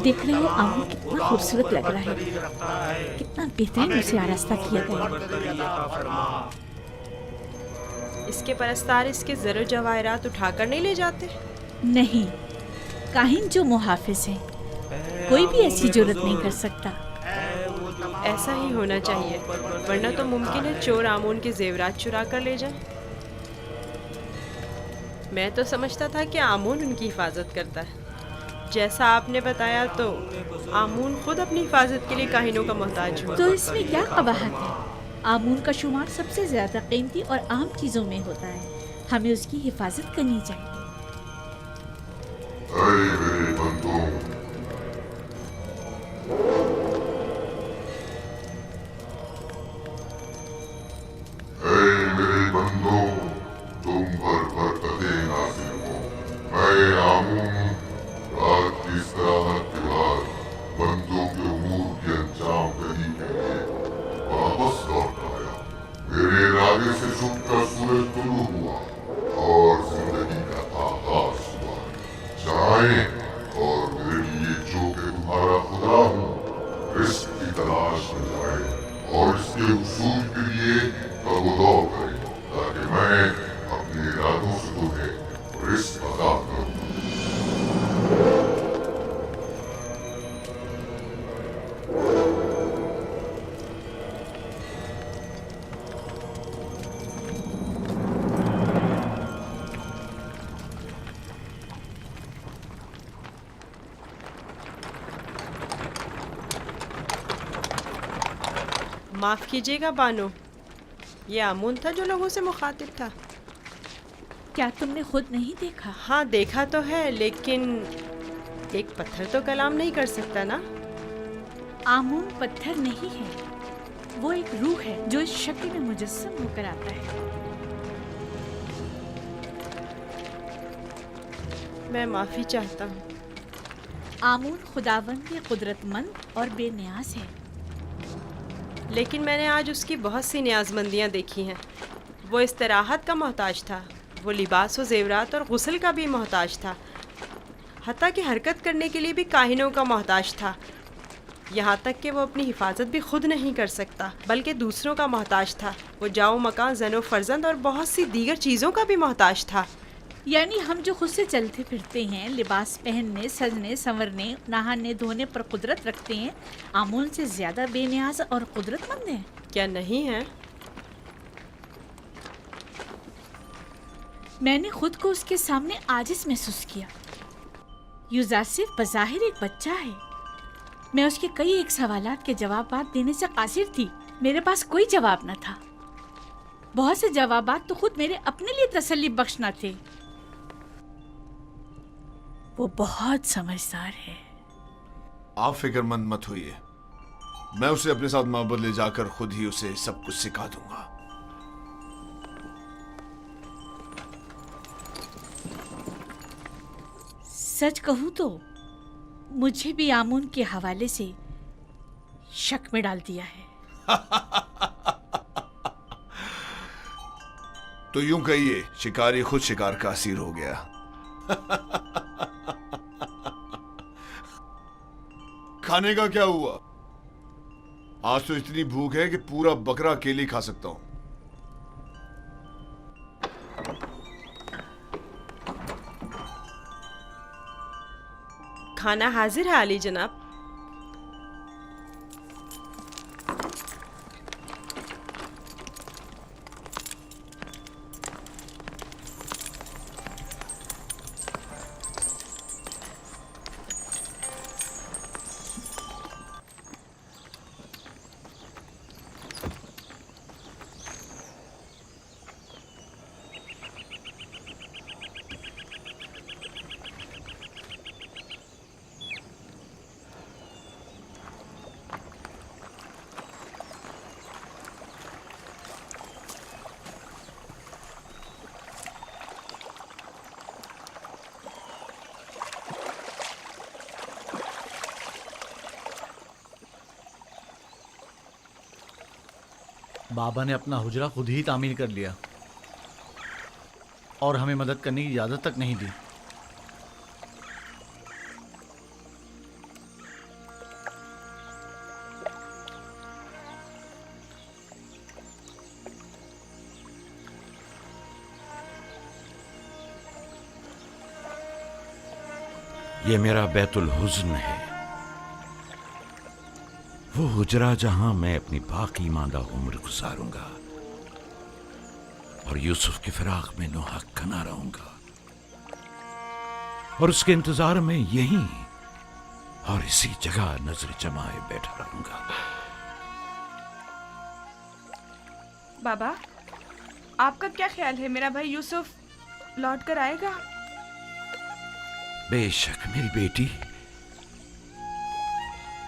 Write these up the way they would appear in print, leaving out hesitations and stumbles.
देख रहे हो आमूल कितना खूबसूरत लग रहा है, कितना बेहतरीन उसे आरास्ता किया गया। इसके परस्तार इसके ज़र जवाहरात उठाकर नहीं ले जाते? नहीं, काहिन जो मुहाफिज हैं, कोई भी ऐसी जुर्रत नहीं कर सकता। ऐसा ही होना चाहिए, वरना तो मुमकिन है चोर आमून के जेवरात चुरा कर ले जाए। मैं तो समझता था कि आमून उनकी हिफाजत करता है। जैसा आपने बताया तो आमून खुद अपनी हिफाजत के लिए काहिनों का मोहताज हुआ। तो इसमें क्या कबाहत है? आमून का शुमार सबसे ज्यादा कीमती और आम चीजों में होता है, हमें उसकी हिफाजत करनी चाहिए। मेरे बंदों, मेरे बंदों, तुम भर भर कदे नाज़िर हो। मैं आमून रात की इस्तिराहत के बाद बंदों के उमूर के अंजाम दही के लिए वापस लौट आया। मेरे इरादे से छुपकर सूरज तुलू हुआ और जिंदगी का आगाज हुआ। जाएं और मेरे लिए जो कि तुम्हारा खुदा हूँ, रिस्क की तलाश में जाए और इसके उसूल के लिए तगदौ करें, ताकि मैं अपने इरादों से तुम्हें रिस्क अता करूं। माफ़ कीजिएगा बानो, ये आमून था जो लोगों से मुखातिब था। क्या तुमने खुद नहीं देखा? हाँ देखा तो है, लेकिन एक पत्थर तो कलाम नहीं कर सकता ना। आमून पत्थर नहीं है, वो एक रूह है जो इस शक्ल में मुजस्सम होकर आता है। मैं माफ़ी चाहता हूँ। आमून खुदावंद कुदरतमंद और बेनियाज है। लेकिन मैंने आज उसकी बहुत सी न्याज़मंदियाँ देखी हैं। वो इस्तराहत का मोहताज था, वो लिबास व ज़ेवरात और गुस्ल का भी मोहताज था, हत्ता कि हरकत करने के लिए भी काहिनों का मोहताज था। यहाँ तक कि वो अपनी हिफाजत भी खुद नहीं कर सकता, बल्कि दूसरों का मोहताज था। वो जाओ मकान, ज़नो फर्जंद और बहुत सी दीगर चीज़ों का भी मोहताज था। यानी हम जो खुद से चलते फिरते हैं, लिबास पहनने, सजने, संवरने, नहाने धोने पर कुदरत रखते हैं, आमून से ज्यादा बेनियाज और कुदरतमंद हैं। क्या नहीं है? मैंने खुद को उसके सामने आजिज महसूस किया। यूजासिफ बज़ाहिर एक बच्चा है। मैं उसके कई एक सवालात के जवाबात देने से कासिर थी। मेरे पास कोई जवाब न था। बहुत से जवाबात तो खुद मेरे अपने लिए तसल्ली बख्श न थे। वो बहुत समझदार है। आप फिक्रमंद मत होइए, मैं उसे अपने साथ माबद ले जाकर खुद ही उसे सब कुछ सिखा दूंगा। सच कहूं तो मुझे भी आमून के हवाले से शक में डाल दिया है। तो यूं कहिए, शिकारी खुद शिकार का असीर हो गया। खाने का क्या हुआ? आज तो इतनी भूख है कि पूरा बकरा अकेले खा सकता हूं। खाना हाजिर है आली जनाब। बाबा ने अपना हुजरा खुद ही तामीर कर लिया और हमें मदद करने की इजाज़त तक नहीं दी। ये मेरा बैतुल हुज़्न है, वो हुजरा जहां मैं अपनी बाकी मांदा उम्र गुजारूंगा और यूसुफ की फिराक में नोहक कना रहूंगा और उसके इंतजार में यहीं और इसी जगह नजर जमाए बैठा रहूंगा। बाबा, आपका क्या ख्याल है, मेरा भाई यूसुफ लौट कर आएगा? बेशक मेरी बेटी,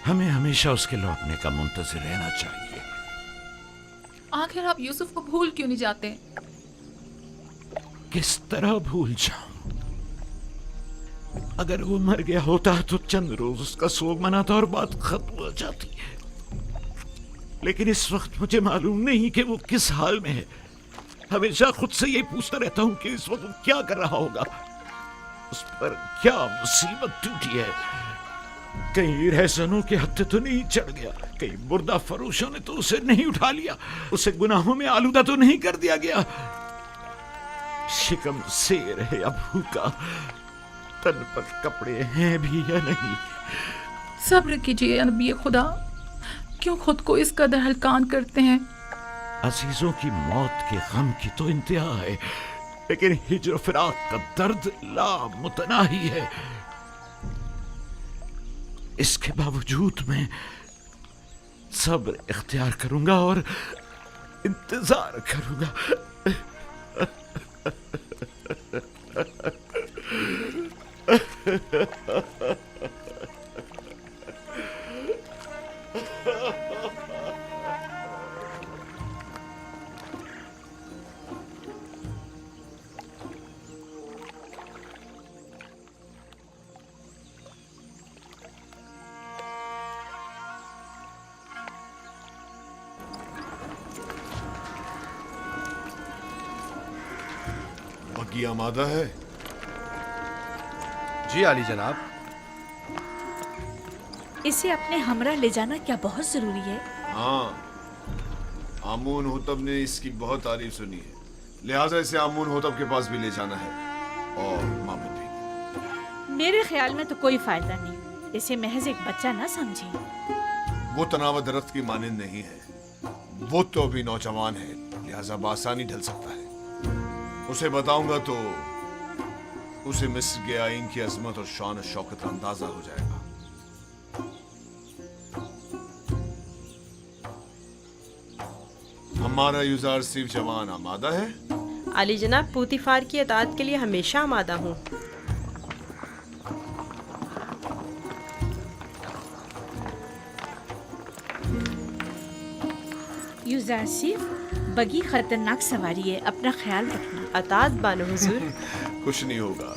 हमें हमेशा उसके लौटने का मुंतज़िर रहना चाहिए। आखिर आप यूसुफ को भूल क्यों नहीं जाते? किस तरह भूल जाऊं? अगर वो मर गया होता तो चंद रोज उसका सोग मनाता और बात खत्म हो जाती। लेकिन इस वक्त मुझे मालूम नहीं कि वो किस हाल में है। हमेशा खुद से यही पूछता रहता हूं कि इस वक्त वो क्या कर रहा होगा, उस पर क्या मुसीबत टूटी है। कहीं रहसनों के हत्थे तो नहीं चढ़ गया, कहीं मुर्दा फरोशों ने तो उसे नहीं उठा लिया, उसे गुनाहों में आलूदा तो नहीं कर दिया गया। शिकम शेर है या भूखा, तन पर कपड़े हैं भी या नहीं। सब्र कीजिए या नबी खुदा, क्यों खुद को इस कदर हलकान करते हैं? अजीजों की मौत के गम की तो इंतहा है, लेकिन हिज्र फिराक का दर्द लामुतनाही है। इसके बावजूद मैं सब्र इख्तियार करूंगा और इंतजार करूंगा। बग्गी आमादा है? जी आली जनाब। इसे अपने हमरा ले जाना क्या बहुत जरूरी है? हाँ, आमून होतब ने इसकी बहुत तारीफ सुनी है, लिहाजा इसे आमून होतब के पास भी ले जाना है और मामूद भी। मेरे ख्याल में तो कोई फायदा नहीं, इसे महज एक बच्चा ना समझे। वो तनाव दरख्त की मानिंद नहीं है, वो तो अभी नौजवान है, लिहाजा बासानी ढल सकता है। उसे बताऊंगा तो उसे मिस्र के आइन की अजमत और शान और शौकत का अंदाजा हो जाएगा। हमारा यूजार सिर्फ जवान आमादा है? अली जनाब, पूतीफार की अतात के लिए हमेशा आमादा हूँ। यूजारसिफ, बगी खतरनाक सवारी है, अपना ख्याल रखना। अतात बानो हुजूर। कुछ नहीं होगा,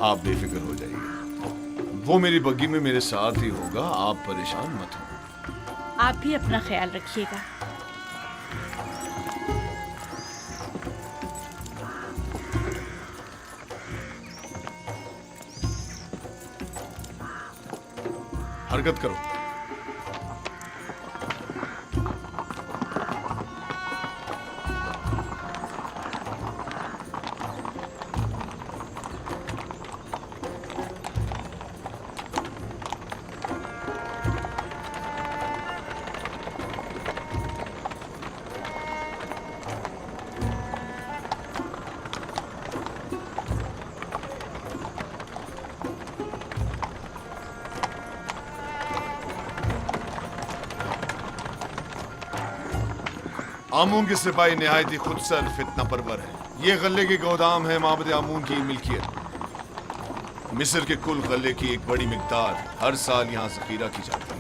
आप बेफिक्र हो जाइए। वो मेरी बग्गी में मेरे साथ ही होगा, आप परेशान मत हो। आप भी अपना ख्याल रखिएगा। हरकत करो। आमून के सिपाही निहायती खुदसर फितना परवर है। ये गले के गोदाम है माबद आमून की मिल्कियत। मिस्र के कुल गले की एक बड़ी मिकदार हर साल यहाँ जखीरा की जाती है।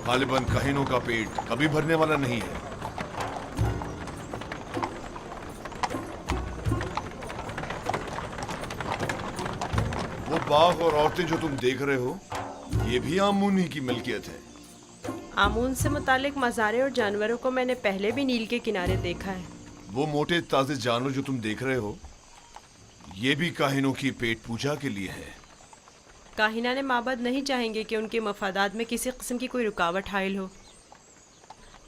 गालिबन कहीनों का पेट कभी भरने वाला नहीं है। वो बाग और औरतें जो तुम देख रहे हो, ये भी आमून ही की मिल्कियत है। आमून से मुतालिक मज़ारे और जानवरों को मैंने पहले भी नील के किनारे देखा है। वो मोटे ताजे जानवर जो तुम देख रहे हो, ये भी काहिनों की पेट पूजा के लिए है। काहिना ने माबद नहीं चाहेंगे कि उनके मफादात में किसी किस्म की कोई रुकावट हाइल हो।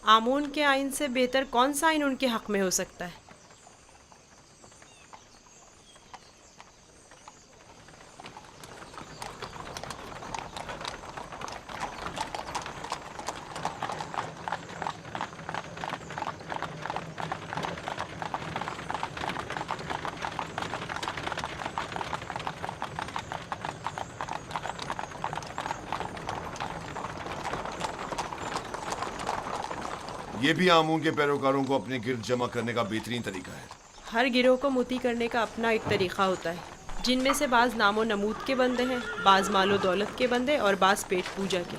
आमून के आइन से बेहतर कौन सा आइन उनके हक में हो सकता है? ये भी आमून के पैरोकारों को अपने गिर्द जमा करने का बेहतरीन तरीका है। हर गिरोह को मोती करने का अपना एक तरीक़ा होता है, जिनमें से बाज़ नामो नमूद के बंदे हैं, बाज़ मालो दौलत के बंदे और बाज़ पेट पूजा के।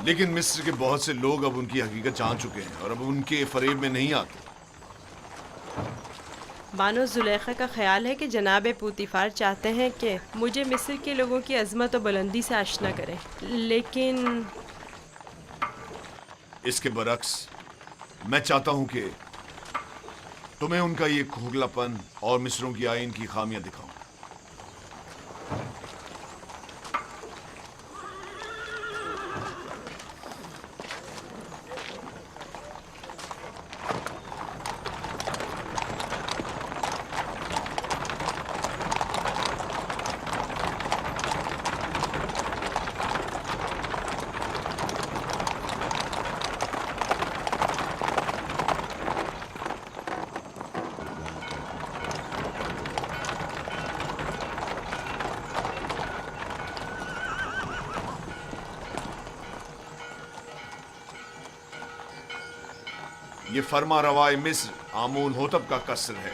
लेकिन मिस्र के बहुत से लोग अब उनकी हकीकत जान चुके हैं और अब उनके फरेब में नहीं आते। बानो जुलेखा का ख्याल है कि जनाब पूतीफार चाहते हैं कि मुझे मिस्र के लोगों की अज़मत और बुलंदी से आशना करें, लेकिन इसके बरक्स मैं चाहता हूं कि तुम्हें उनका ये खोखलापन और मिस्रों की आइन की खामियां दिखाऊं। ये फरमा रवाए मिस्र आमून होतब का कसर है।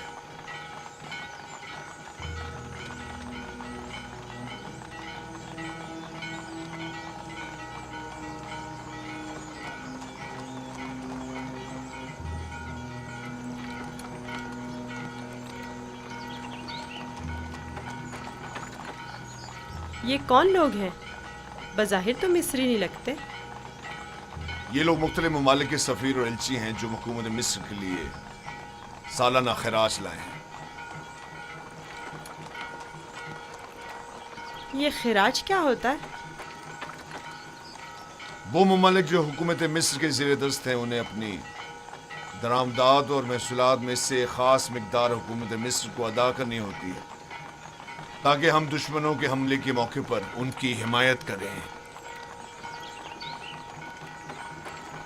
ये कौन लोग हैं? बज़ाहिर तो मिस्री नहीं लगते। ये लोग मुख्तलिफ ममालिक के सफ़ीर और एलची हैं जो हुकूमत मिस्र के लिए सालाना खराज लाए हैं। ये खिराज क्या होता है? वो ममालिक जो हुकूमत मिस्र के ज़ेर दस्त हैं उन्हें अपनी दरामदात और महसूलात में से ख़ास मिकदार हुकूमत मिस्र को अदा करनी होती है ताकि हम दुश्मनों के हमले के मौके पर उनकी हिमायत करें।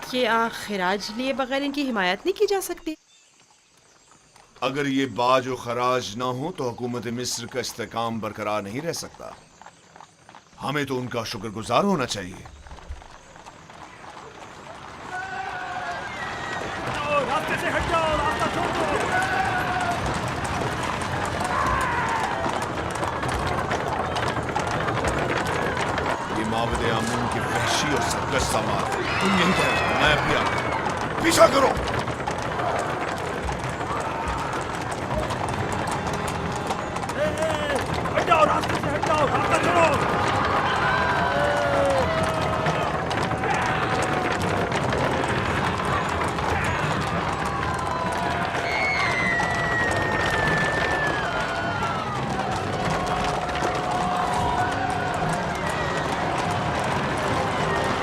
क्या खिराज लिए बगैर इनकी हिमायत नहीं की जा सकती? अगर ये बाज और खराज ना हो तो हुकूमत मिस्र का इस्तेकाम बरकरार नहीं रह सकता। हमें तो उनका शुक्रगुजार होना चाहिए। रास्ते से हट जाओ, रास्ता छोड़ दो। ये माबद आमून की वहशी और सरकश समाज है। तुम यहीं ठहरो, मैं अभी आता हूं। पीछा करो। हट जाओ, रास्ते से हट जाओ, रास्ता छोड़ो।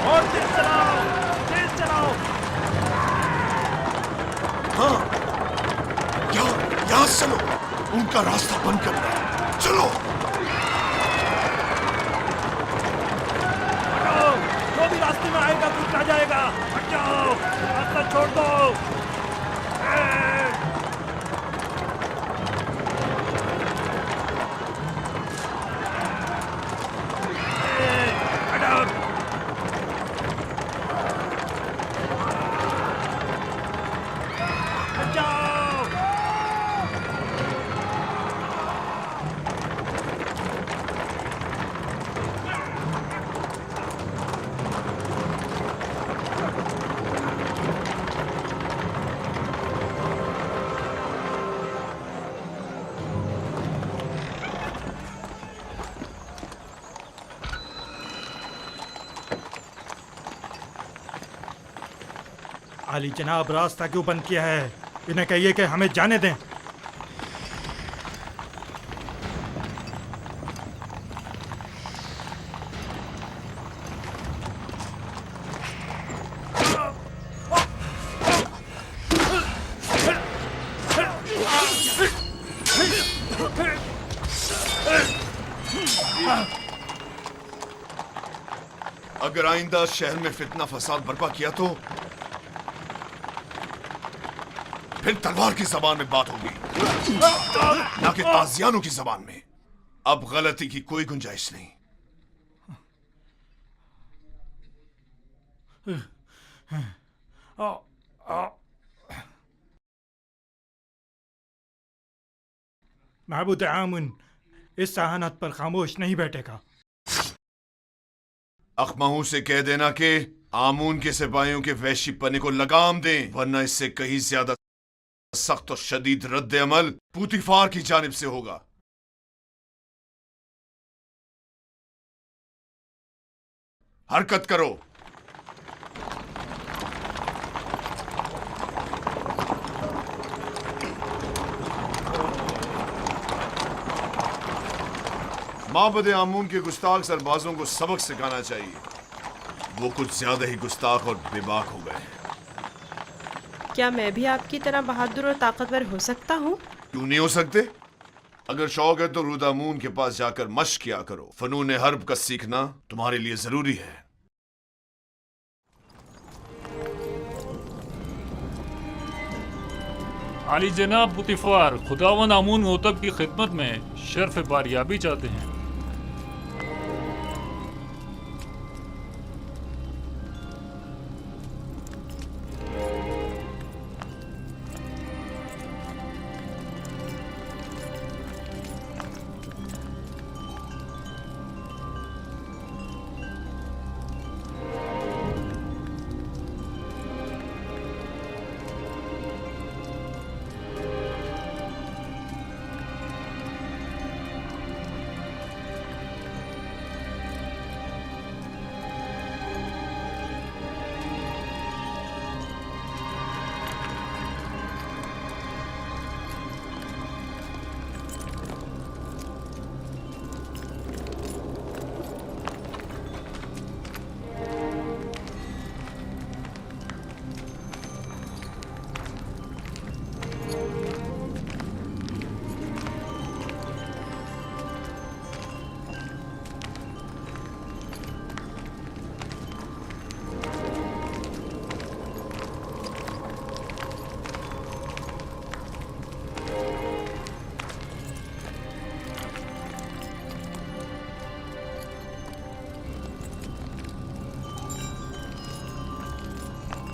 और तेज चलाओ, तेज चलाओ। हाँ, यहाँ से चलो। उनका रास्ता बंद करना है। चलो। हटाओ, जो भी रास्ते में आएगा कुछ आ जाएगा। हट जाओ, रास्ता छोड़ दो। हटाओ। हट जाओ। आली जनाब, रास्ता क्यों बंद किया है? इन्हें कहिए कि हमें जाने दें। अगर आइंदा शहर में फितना फसाद बर्पा किया तो फिर तलवार की जबान में बात होगी, ना कि ताजियानों की जबान में। अब गलती की कोई गुंजाइश नहीं। महबूद आमुन इस सहानत पर खामोश नहीं बैठेगा। अखमाहू से कह देना कि आमून के सिपाहियों के वैश्यपने को लगाम दें, वरना इससे कहीं ज्यादा सख्त और शदीद रद्द अमल पूतीफार की जानिब से होगा। हरकत करो। माबद आमून के गुस्ताख सरबाजों को सबक सिखाना चाहिए। वो कुछ ज्यादा ही गुस्ताख और बेबाक हो गए हैं। क्या मैं भी आपकी तरह बहादुर और ताकतवर हो सकता हूँ? क्यों नहीं हो सकते? अगर शौक है तो रुदामून के पास जाकर मश्क किया करो। फनून हर्ब का सीखना तुम्हारे लिए जरूरी है। आली जनाब पुतिफार, खुदावन आमून होतब की खिदमत में शर्फ बारियाबी चाहते हैं।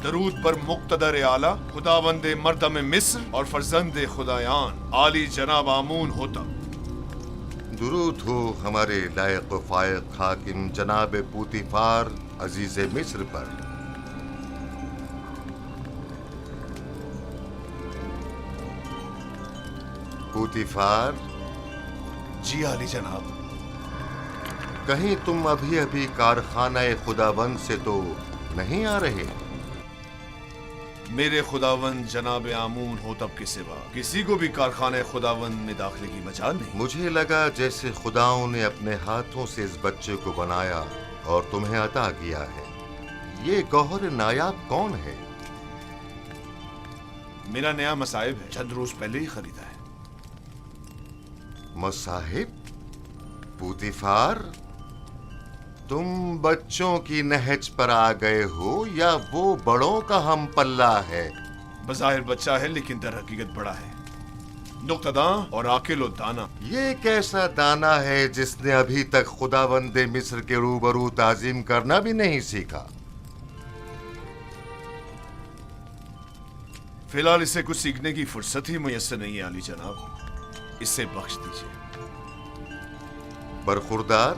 दरूद पर मुक्तदर आला खुदावंद मर्दम मिस्र और फर्जंद खुदायान आली जनाब आमून होता। दुरूद हो हमारे लायक व फायक हाकिम जनाब पूतीफार अजीज मिस्र पर। पूतीफार, जी आली जनाब। कहीं तुम अभी अभी कारखाना खुदाबंद से तो नहीं आ रहे? मेरे खुदावंद जनाब आमून होतब के सिवा किसी को भी कारखाने खुदावंद में दाखिले की मजाल नहीं। मुझे लगा जैसे खुदाओं ने अपने हाथों से इस बच्चे को बनाया और तुम्हें अता किया है। ये गौहर नायाब कौन है? मेरा नया मसाहिब है, चंद रोज पहले ही खरीदा है। मसाहिब? पूतीफार, तुम बच्चों की नहज पर आ गए हो या वो बड़ों का हम पल्ला है? बज़ाहिर बच्चा है लेकिन दर हकीकत बड़ा है, नुक्तदा और आकिल और दाना। ये कैसा दाना है जिसने अभी तक खुदावंदे मिस्र के रूबरू ताजीम करना भी नहीं सीखा? फिलहाल इसे कुछ सीखने की फुर्सत ही मुयस्सर नहीं है आली जनाब, इसे बख्श दीजिए। बरखुरदार,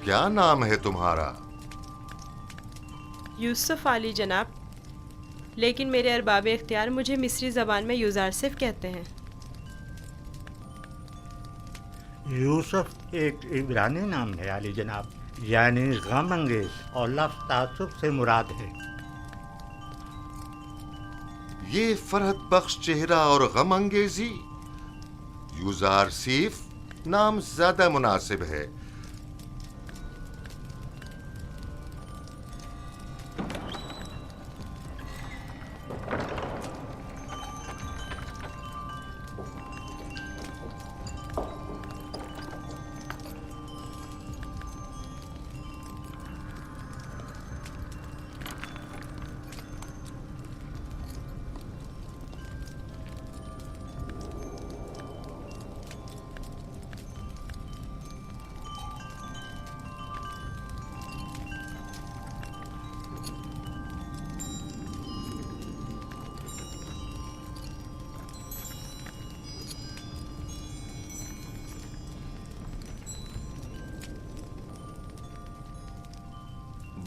क्या नाम है तुम्हारा? यूसुफ आली जनाब, लेकिन मेरे अरबाब इख्तियार मुझे मिस्री ज़बान में यूज़ारसिफ कहते हैं। यूसुफ एक इब्रानी नाम है आली जनाब, यानी गम अंगेज, और लफ्ज़ तासुब से मुराद है। ये फरहत बख्श चेहरा और गम अंगेजी, यूज़ारसिफ नाम ज्यादा मुनासिब है।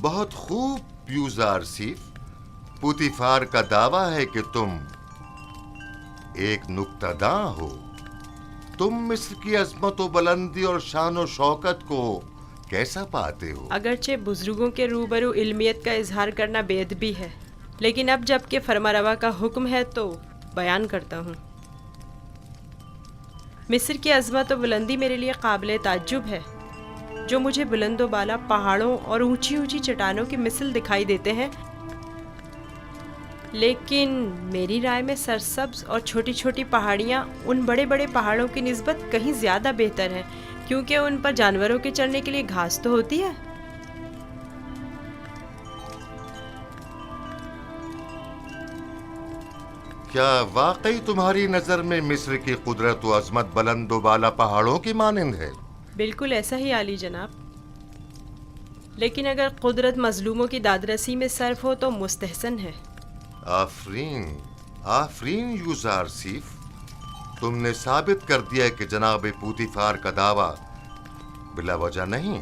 बहुत खूब यूजारसीफ। पुतिफार का दावा है कि तुम एक नुक्तादां हो। तुम मिस्र की अजमत व बुलंदी और शान व शौकत को कैसा पाते हो? अगरचे बुजुर्गों के रूबरू इल्मियत का इजहार करना बेअदबी है, लेकिन अब जबकि फरमारवा का हुक्म है तो बयान करता हूँ। मिस्र की अजमत व बुलंदी मेरे लिए काबिल ताज्जुब है। जो मुझे बुलंदो बाला पहाड़ों और ऊंची ऊंची चट्टानों की मिसल दिखाई देते हैं, लेकिन मेरी राय में सरसब्ज और छोटी छोटी पहाड़ियाँ उन बड़े बड़े पहाड़ों की निस्बत कहीं ज़्यादा बेहतर हैं, क्योंकि उन पर जानवरों के चढ़ने के लिए घास तो होती है। क्या वाकई तुम्हारी नजर में मिस्र की कुदरत व अजमत बुलंदो बाला पहाड़ों की मानिंद है? बिल्कुल ऐसा ही आली जनाब, लेकिन अगर कुदरत मजलूमों की दादरसी में सर्फ हो तो मुस्तहसन है। आफरीन, आफरीन यूजारसीफ, तुमने साबित कर दिया कि जनाब पुतिफार का दावा बिला वजह नहीं।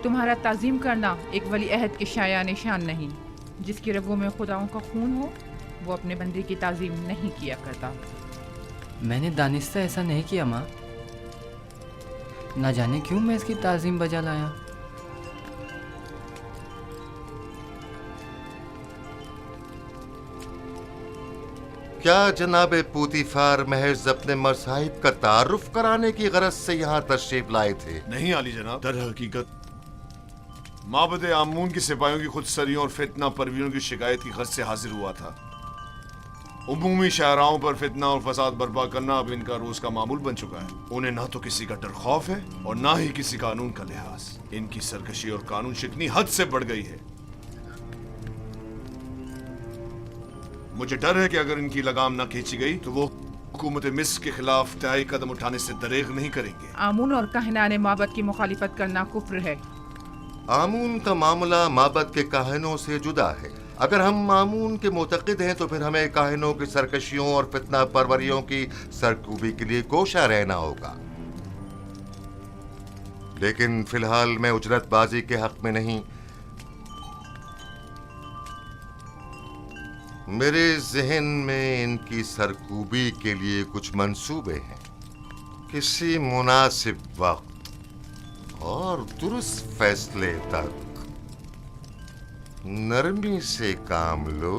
तुम्हारा ताज़ीम करना एक वली अहद के शाया निशान नहीं। जिसकी रगों में खुदाओं का खून हो वो अपने बंदे की ताज़ीम नहीं किया करता। मैंने दानिस्ता ऐसा नहीं किया माँ, ना जाने क्यों मैं इसकी ताज़ीम बजा लाया। क्या जनाब पुतिफार महज अपने मसाहिब का तारुफ कराने की गरज से यहाँ तशरीफ लाए थे? नहीं आली जनाब, दर हकीकत माबद आमून की सिपाहियों की खुदसरियों और फितना परवीनों की शिकायत की गरज से हाजिर हुआ था। उमूमी शाहराओं पर फितना और फसाद बर्पा करना अब इनका रोज का मामूल बन चुका है। उन्हें ना तो किसी का डर खौफ है और ना ही किसी कानून का लिहाज। इनकी सरकशी और कानून शिकनी हद से बढ़ गई है। मुझे डर है कि अगर इनकी लगाम ना खींची गई तो वो हुकूमत मिस्र के खिलाफ तय कदम उठाने से दरेग नहीं करेंगे। आमून और काहिनाने माबद की मुखालिफत करना कुफ्र है। आमून का मामला माबद के काहिनों से जुदा है। अगर हम आमून के मुतक़िद हैं तो फिर हमें काहिनों की सरकशियों और फितना परवरियों की सरकूबी के लिए कोशा रहना होगा। लेकिन फिलहाल मैं उजरतबाजी के हक में नहीं। मेरे जहन में इनकी सरकूबी के लिए कुछ मंसूबे हैं। किसी मुनासिब वक्त और दुरुस्त फैसले तक नरमी से काम लो।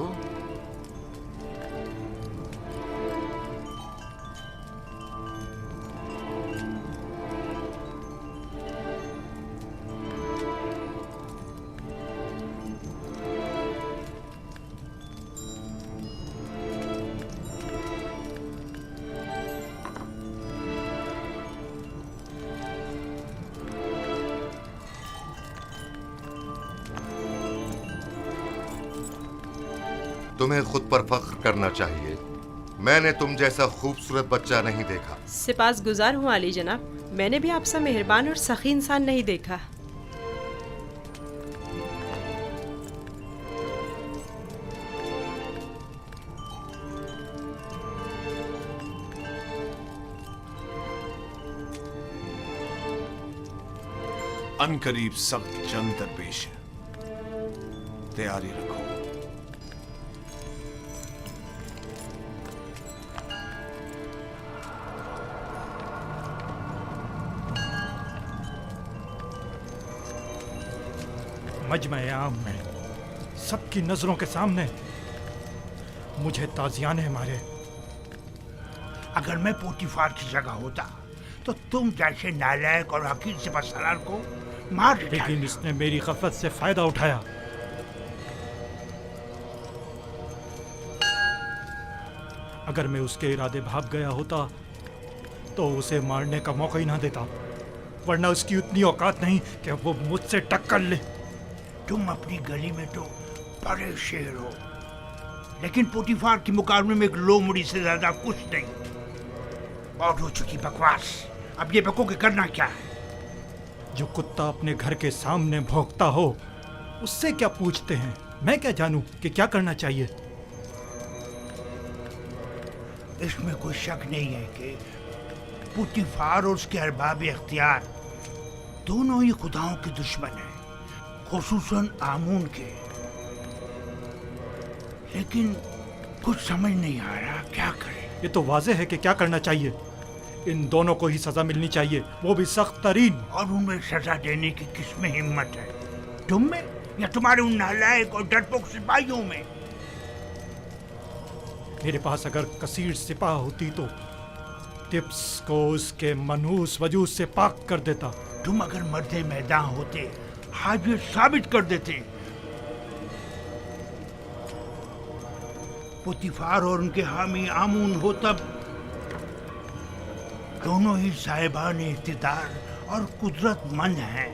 तुम्हें खुद पर फख्र करना चाहिए। मैंने तुम जैसा खूबसूरत बच्चा नहीं देखा। सिपास गुजार हूँ आली जनाब, मैंने भी आपसे मेहरबान और सखी इंसान नहीं देखा। अनकरीब सख्त जंग दरपेश है, तैयारी रखो। मजमे आम में सबकी नजरों के सामने मुझे ताजियाने मारे। अगर मैं पोतीफार की जगह होता तो तुम जैसे नालायक और हकीर सिपहसालार को मार देता। लेकिन इसने मेरी गफलत से फायदा उठाया। अगर मैं उसके इरादे भाग गया होता तो उसे मारने का मौका ही ना देता, वरना उसकी उतनी औकात नहीं कि वो मुझसे टक्कर ले। तुम अपनी गली में तो बड़े शेर हो, लेकिन पोतीफार के मुकाबले में एक लोमड़ी से ज्यादा कुछ नहीं। और हो चुकी बकवास, अब ये बको के करना क्या है? जो कुत्ता अपने घर के सामने भौंकता हो उससे क्या पूछते हैं? मैं क्या जानूं कि क्या करना चाहिए? इसमें कोई शक नहीं है कि पोतीफार और उसके अरबाब इख्तियार दोनों ही खुदाओं के दुश्मन हैं, खुसूसन आमून के। लेकिन कुछ समझ नहीं आ रहा क्या करें। ये तो वाज़ेह है कि क्या करना चाहिए। इन दोनों को ही सजा मिलनी चाहिए, वो भी सख्त तरीन। और उनमें सजा देने की किसमें हिम्मत है? तुम में या तुम्हारे उन नालायक और डरपोक सिपाहियों में? मेरे पास अगर कसीर सिपाह होती तो टिप्स को उसके मनहूस वजूद से पाक कर देता। तुम अगर मर्दे मैदान होते आज ये साबित कर देते। पोतीफार और उनके हामी आमून हो तब दोनों ही साहिबान इख्तिदार और कुदरतमंद हैं,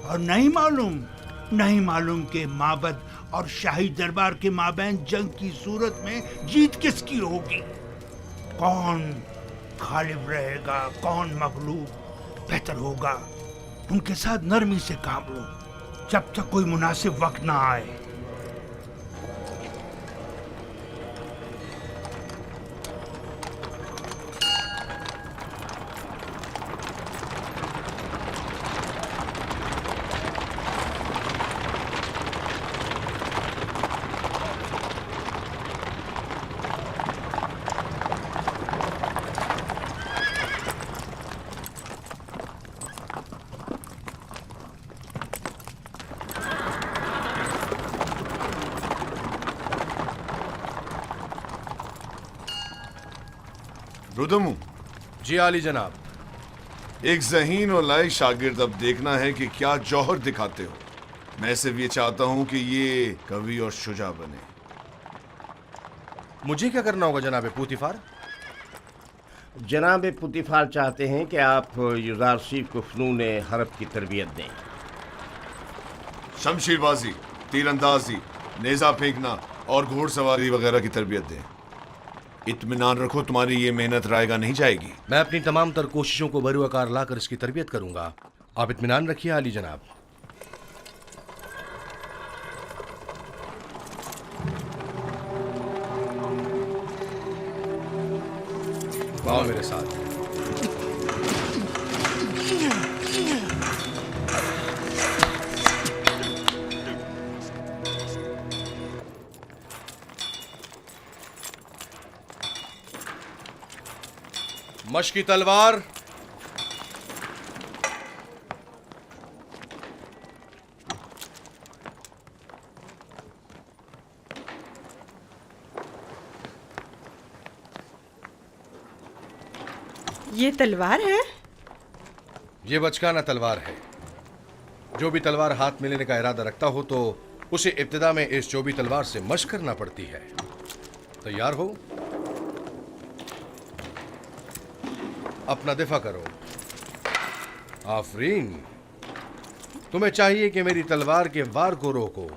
और नहीं मालूम के माबद और शाही दरबार के माबैन जंग की सूरत में जीत किसकी होगी। कौन गालिब रहेगा, कौन मगलूब? बेहतर होगा उनके साथ नरमी से काम लो जब तक कोई मुनासिब वक्त ना आए। रुदमू। जी आली जनाब। एक ज़हीन और लायक शागिर्द अब देखना है कि क्या जौहर दिखाते हो। मैं सिर्फ ये चाहता हूं कि ये कवि और शुजा बने। मुझे क्या करना होगा जनाब पोतीफार? जनाब पोतीफार चाहते हैं कि आप युजारसीफ को फ़नून हरब की तरबियत दें। शमशीरबाजी, तीरंदाजी, नेज़ा फेंकना और घोड़सवारी वगैरह की तरबियत दें। इत्मीनान रखो, तुम्हारी ये मेहनत रायगा नहीं जाएगी। मैं अपनी तमाम तर कोशिशों को बरूआकार लाकर इसकी तरबियत करूंगा। आप इत्मीनान रखिए आली जनाब। आओ मेरे साथ। मशकी तलवार, ये तलवार है? ये बचकाना तलवार है। जो भी तलवार हाथ में लेने का इरादा रखता हो तो उसे इब्तिदा में इस चौबी तलवार से मशक करना पड़ती है। तैयार हो? अपना दिफा करो। आफरीन, तुम्हें चाहिए कि मेरी तलवार के वार को रोको।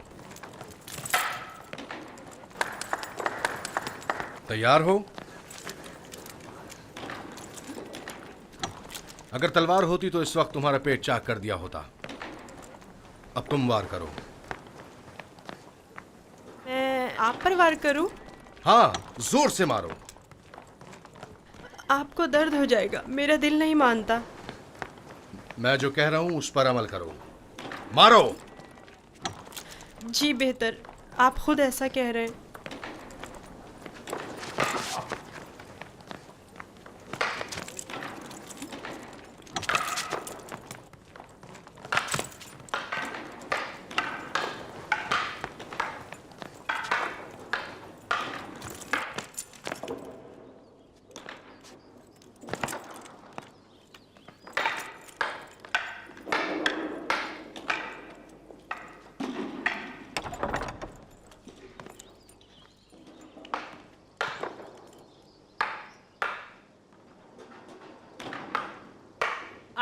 तैयार हो? अगर तलवार होती तो इस वक्त तुम्हारा पेट चाक कर दिया होता। अब तुम वार करो। मैं आप पर वार करूं? हाँ, जोर से मारो। आपको दर्द हो जाएगा, मेरा दिल नहीं मानता। मैं जो कह रहा हूं उस पर अमल करो। मारो। जी बेहतर, आप खुद ऐसा कह रहे हैं।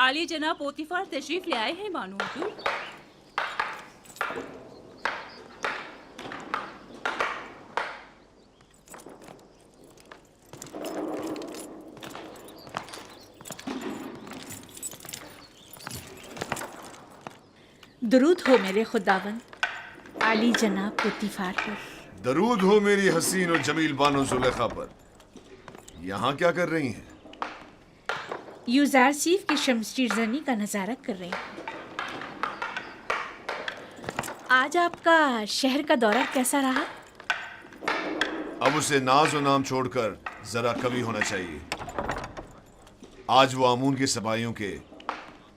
आली जनाब पोतीफार तशरीफ ले आए हैं मानो हुजूर। दरूद हो मेरे खुदावन आली जनाब पोतीफार पर। दरूद हो मेरी हसीन और जमील बानो जुलेखा पर। यहाँ क्या कर रही हैं? यूजारसीफ की शमशीरजनी का नज़ारा कर रहे हैं। आज आपका शहर का दौरा कैसा रहा? अब उसे नाज और नाम छोड़कर जरा कवि होना चाहिए। आज वो आमून के सिपाहियों के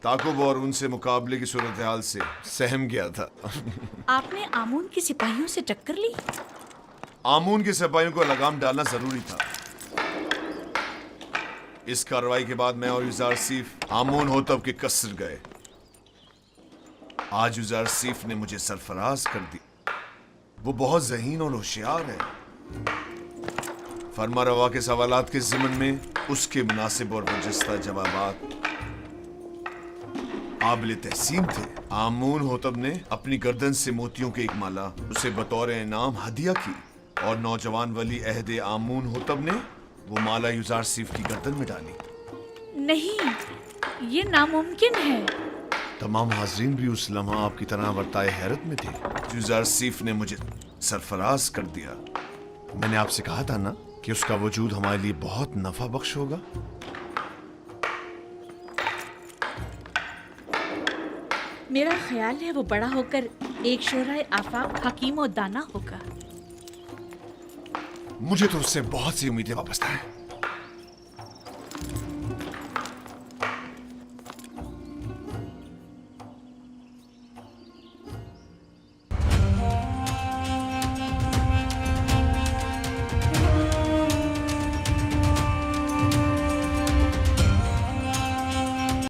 ताकुब और उनसे मुकाबले की सूरत हाल से सहम गया था। आपने आमून के सिपाहियों से टक्कर ली? आमून के सिपाहियों को लगाम डालना जरूरी था। इस कार्रवाई के बाद मैं और यूजारसीफ आमून होतब के कसर गए। आज यूजारसीफ ने मुझे सरफराज कर दी। वो बहुत ज़हीन और होशियार है। फरमा रवा के सवालात के ज़िमन में उसके मुनासिब और बरजस्ता जवाबात काबिल तहसीन थे। आमून होतब ने अपनी गर्दन से मोतियों की एक माला उसे बतौर इनाम हदिया की और नौजवान वली अहदे आमून होतब ने वो माला यूजारसीफ की गर्दन में डाली। नहीं, ये नामुमकिन है। तमाम हाजरीन भी उस लम्हा आपकी तरह वर्ताए हैरत में थे। यूजारसीफ ने मुझे सरफराज कर दिया। मैंने आपसे कहा था ना कि उसका वजूद हमारे लिए बहुत नफा बख्श होगा। मेरा ख्याल है वो बड़ा होकर एक शोराए आफाक हकीम और दाना होगा। मुझे तो उससे बहुत सी उम्मीदें वाबस्ता हैं।